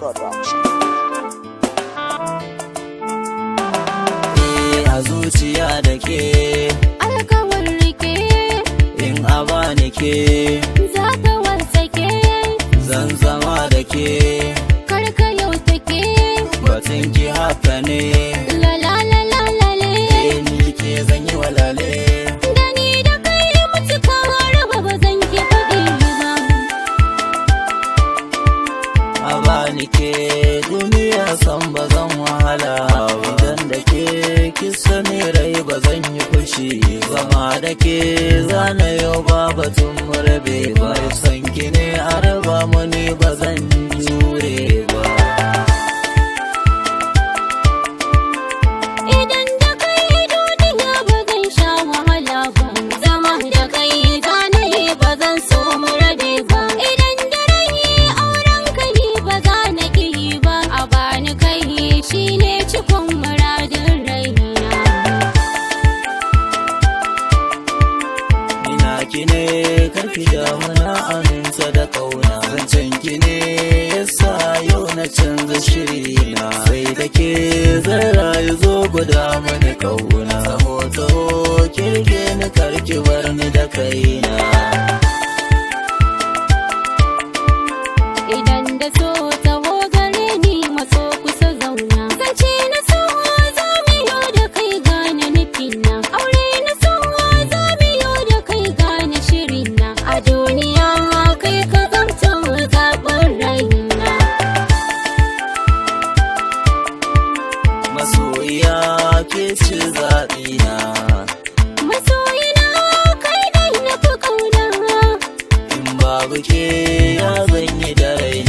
Production. A zuciya da ke alkawar rike in a bani ke za ka wartsake zan zama da ke karka yau take batun ki haka ne lalale ni ke zan yi walale da ni da kai mutuka raba ba zan ki faɗi ba a bani ke duniya san ba zan wahala idan da ke kisa ne rai ba zan yi fushi zama da ke zana yau ba batun murabe ba san ki ne a raba mani ba zan jure ba idan da kai duniya ba zan sha wahala ba zama da kai zanayi ba zan so mu rabe ba idan da rai auren kai ba za na ki ba a bani kai shine cikon muradin raina ina ki ne karki damuna aminta da kauna zancen ki ne yasa yau na canza shiri na sai da ke zan rayu zo guda mani kauna taho kirge ni karki bar ni da kaina idan da so taho gare ni maso kusa zauna zance na so za mu yi da kai gane nufina aure na so za mu yi da kai gane shirina a duniya kai ka zamto zaɓin raina masoyiya ke ce zaɓina masoyina kai dai na fi kauna in babu ke ya zan yi da raina